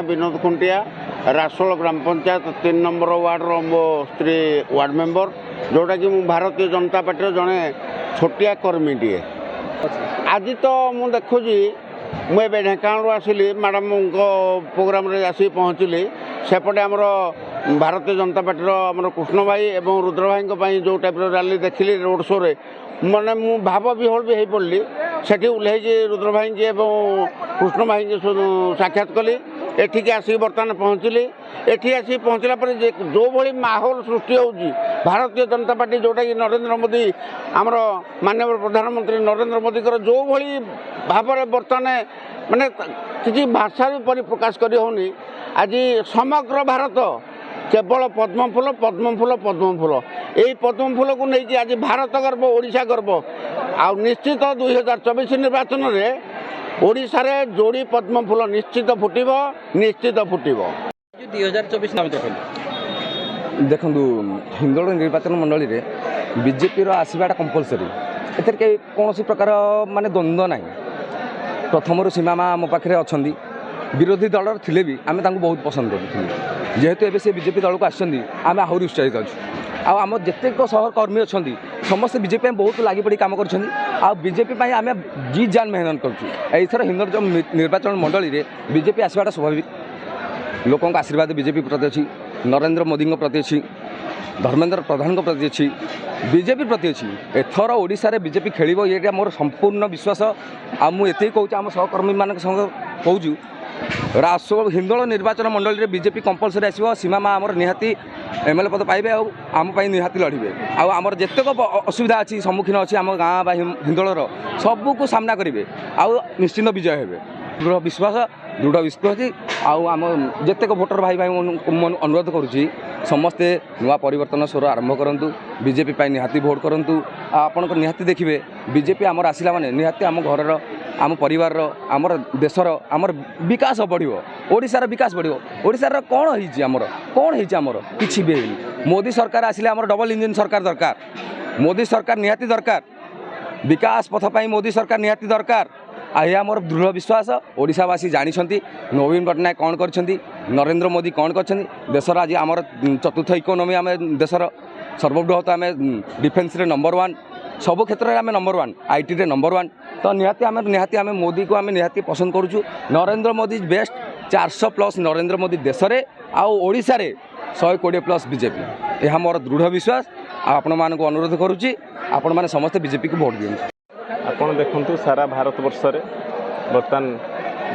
विनोद खुंटिया रासोल ग्राम panchayat 3 number वार्डर मो स्त्री ward member जोटा कि भारतीय जनता पार्टी जड़े छोटिया कर्मीटे आज तो मुझे देखुची मुझे ढेकाणु आसिली मैडम प्रोग्राम आसिक पहुँचली सेपटे आमर भारतीय जनता पार्टी आमर कृष्ण भाई और रुद्र भाई जो टाइप रैली देखिली रोड शो रे मैंने मु भाव विहल भी हो पड़ी सेठी उल्लैकी रुद्र भाई की कृष्ण भाई की साक्षात कली एठिक आसिक बर्तमान पहुँचली एठी आसिक पहुँचला पर जो भली माहौल सृष्टि होगी भारतीय जनता पार्टी जोटा कि नरेंद्र मोदी आमर माननीय प्रधानमंत्री नरेंद्र मोदी जो भली भाव बर्तमान माने किसी भाषा भी परिप्रकाश करी होनी आज समग्र भारत केवल पद्मफूल पद्मफूल पद्मफूल यही पद्मफूल को लेकिन आज भारत गर्व ओडिशा गर्व आ निश्चित 2024 निर्वाचन में ओडिशा रे जोड़ी पद्मफूल निश्चित फुटिब निश्चित फुटिब 2024 नाम देखु हिंदोल निर्वाचन मंडली रे बीजेपी आसवाटा कंपलसरी एथर कौन प्रकार माने द्वंद्व ना प्रथम सीमा माँ आम पाखे अच्छा विरोधी दल थिले भी आम बहुत पसंद करूँ जेहेतु एबे से बीजेपी दल को आम आहरी उत्साहित अच्छे आम जितेक सहकर्मी अच्छा समस्त बीजेपी बहुत लगी पड़ी कम कर बीजेपी आम जी जान मेहनत करूँ हिंदोल निर्वाचन मंडली रे बीजेपी आसवाटा स्वाभाविक लोकों आशीर्वाद बीजेपी प्रति अच्छी नरेंद्र मोदी प्रति अच्छी धर्मेंद्र प्रधान प्रति अच्छी बीजेपी प्रति अच्छी एथर ओडिशा रे बीजेपी खेलिबो ये मोर संपूर्ण विश्वास आ मु एते कहूँ आम सहकर्मी मान संग कहूँ रासोल हिंदोल निर्वाचन मंडली रे बीजेपी कंपलसरी आसो सीमा माँ आमर निहाती एमएलए पद पाइबे आम निहाती लड़े आमर जितेक असुविधा अच्छी सम्मुखीन अच्छी आम गाँ बा हिंदोलर सबको सामना करेंगे आउ निश्चिंत विजय हे दृढ़ विश्वास आम जितेक भोटर भाई भाई अनुरोध करुँची समस्ते नुआ परिवर्तन स्वर आरंभ करूँ बीजेपी निहाती भोट करूँ आपण निहाती देखिए बीजेपी आमर आसला माने निहाती आम घर आम परिवार आमर देशर आमर विकास बढ़ो ओडिशार विकास बढ़ो ओडिशार कौन होइछि आमर किछि भी मोदी सरकार आसिले आमर डबल इंजिन सरकार दरकार मोदी सरकार निहाती दरकार विकास पथ पाई मोदी सरकार निहाती दरकार यह मोर दृढ़ विश्वास ओडिशावासी जानिछंती नवीन पट्टनायक कौन करछंती नरेंद्र मोदी कौन करछंती देशर आज आमर चतुर्थ इकोनोमी आम देशर सर्वबृहत आम डिफेन्स रे नंबर 1 सब क्षेत्र में आम नंबर 1 आईटी रे नंबर 1 तो निहाती आम मोदी को आम निहाती पसंद करुचु नरेंद्र मोदी बेस्ट 400+ नरेंद्र मोदी देश में आउ ओडिशा रे 120+ बीजेपी यह मोर दृढ़ विश्वास आपण मान को अनुरोध करुच्ची आपण मैंने समस्त बीजेपी को भोट दिए आपड़ देखु सारा भारत वर्ष बर्तमान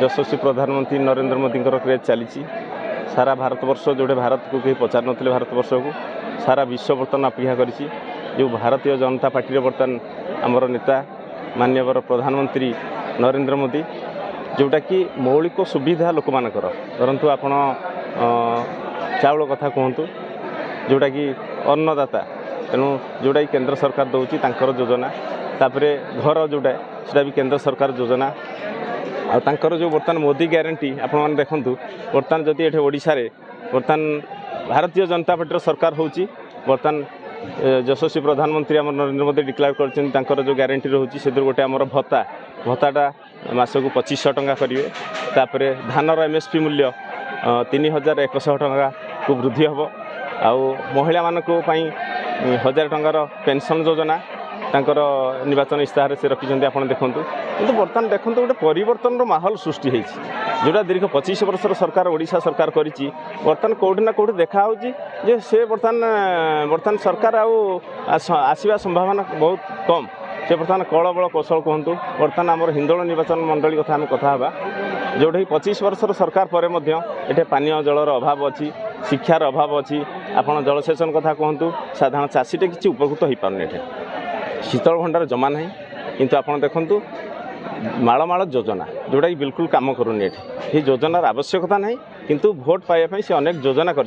यशस्वी प्रधानमंत्री नरेंद्र मोदी क्रेज चली सारा भारत वर्ष जोड़े भारत को कहीं पचार नथिले भारत वर्ष को सारा विश्व बर्तमान अपेक्षा करिछि जो भारतीय जनता पार्टी बर्तमान आमर नेता माननीय प्रधानमंत्री नरेंद्र मोदी जोटा कि मौलिक सुविधा लोक मानकर परंतु आपण चाउल कथा कहतु जोटा कि अन्नदाता तेणु जोटा कि केंद्र सरकार दौची तांकर योजना तापरे घर जोटा सेटा भी केंद्र सरकार योजना आर जो बर्तमान मोदी ग्यारंटी आपण मैंने देखु बर्तमान जदि ये ओडिशा रे बर्तमान भारतीय जनता पार्टी सरकार होची बर्तमान यशस्वी प्रधानमंत्री आम नरेंद्र मोदी डिक्लेयर कर जो ग्यारंटी रोचे से गोटे आमर भत्ताटा मासक 2500 टंका करेंगे तापर धानर एमएसपी मूल्य 3100 टंका को वृद्धि हम आउ महिला मानक 1000 टंकार पेंशन योजना तांकर निर्वाचन इस्ताहार से रखिंट आप देखूँ कि बर्तमान देखते गोटे परिवर्तन माहौल सृष्टि होती जोटा दीर्घ 25 वर्षर सरकार ओडिशा सरकार करिछि बर्तमान कौटी ना कौटी देखा जे से बर्तमान सरकार आसवा संभावना बहुत कम से बर्तमान कल बल कौशल कहतु बर्तमान आमर हिंदोल निर्वाचन मंडली कथा आम कथा जोटा 25 वर्षर सरकार पर ये पानीय जलर अभाव अच्छी शिक्षार अभाव अच्छी आपड़ जलसेचन कथा कहतु साधारण चाषीटे किसी उपकृत हो पारे शीतल भंडार जमा ना किंतु आप देखु मालमाल योजना जोटा कि बिल्कुल काम करूनी ये योजनार आवश्यकता ना किंतु भोट पाइबापी से अनेक योजना कर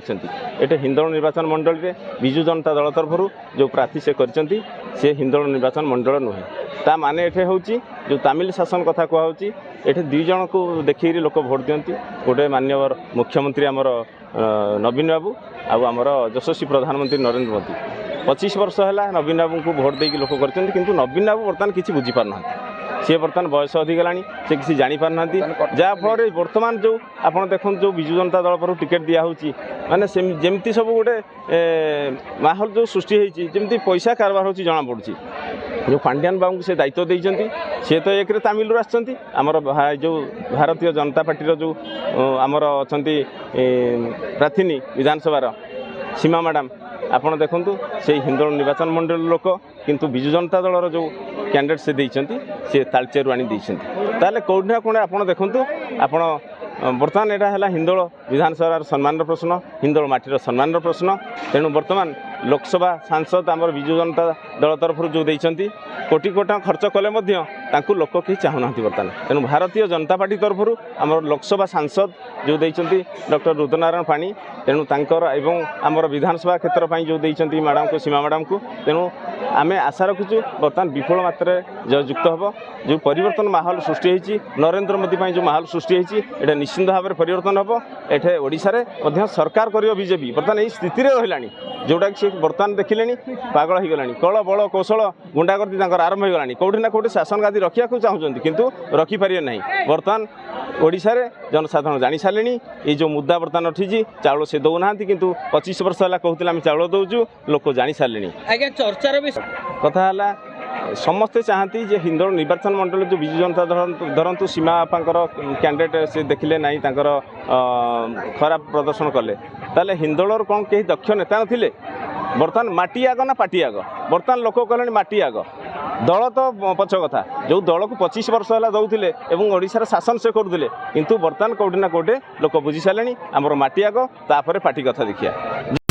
हिंदोल निर्वाचन मंडल में विजु जनता दल तरफ जो प्रार्थी से करछंती से हिंदोल निर्वाचन मंडल नुहे ता माने एठे होची जो तमिल शासन कथा कहूँ ये दुई जन को देखिए लोक भोट दियंती गोटे माननीय मुख्यमंत्री आमर नवीन बाबू आमर यशस्वी प्रधानमंत्री नरेंद्र मोदी 25 वर्ष है नवीन बाबू को भोट देकी लोक कर नवीन बाबू बर्तमान किसी बुझीपार ना सी बर्तमान बयस अधिगला से किसी जापाना जहाँफल बर्तमान जो आप देखते जो विजु जनता दल पर टिकेट दिहूँ माने जमती सब गोटे माहौल जो सृष्टि होती पैसा कारबार हो जना पड़ी जो पांड्यान बाबू से दायित्व देते सी तो एक तमिलू आमर जो भारतीय जनता पार्टी जो आमर अच्छा प्रार्थी विधानसभा सीमा मैडम आपड़ देखु से हिंदोल निर्वाचन मंडल लोक किंतु विजु जनता दलर जो कैंडिडेट से देइछंती से तालचेरु आनी देइछंती ताले कोठना कोने आपण देखंतु आपण बर्तमान एटा हला हिंदोल विधानसभा सम्मान प्रश्न हिंदोल माटीर सम्मान प्रश्न तेणु बर्तमान लोकसभा सांसद आमर विजु जनता दल तरफ जो देइछंती कोटी कोटा खर्च कले मध्य तांकु लोक कहीं चाहूना बर्तमान तेणु भारतीय जनता पार्टी तरफ आमर लोकसभा सांसद जो देइछंती डॉक्टर रुद्रनारायण पाणी तेणु तांकर एवं आमर विधानसभा क्षेत्र पर जो देइछंती मैडम को सीमा मैडम को तेणु आमे आशा रखुचु बर्तमान विपुल मात्रा युक्त हम जो परिवर्तन माहौल सृष्टि होती नरेंद्र मोदी जो माहौल सृष्टि होती ये निश्चिंत भाव में परिवर्तन हम एठे ओडिशारे मध्य सरकार करियो बीजेपी बर्तमान यही स्थित रही जोटा कि बर्तमान देखिले पागल हो गला कल बल कौशल गुंडागर्दी आरंभ हो गला कौटी ना कौटी शासन गादी रखा चाहूँ किंतु रखिपारे ना बर्तमान ओडिशा रे जनसाधारण जानी सारे ये जो मुद्दा बर्तमान उठी चाउल से दौना किंतु 25 वर्ष है कहते आम चाउल दौचु लोक जानी सारे आज्ञा चर्चार कथा है समस्ते चाहती जे हिंदोल निर्वाचन मंडल जो विजु जनता धरतु सीमा बापांकर कैंडिडेट से देखिले ना खराब प्रदर्शन कले ताले हिंदोलर कौन कहीं दक्ष नेता नथिले बर्तमान माटी आग ना पार्टी आग बर्तमान लोक कहले माटी आग दल तो पछ कथा जो दल को 25 वर्ष है दौले और ओडिशार शासन से करुले किंतु बर्तमान कौटी ना कौटे लोक बुझी सारे आमर माटी आग तापर पार्टी कथा देखिया।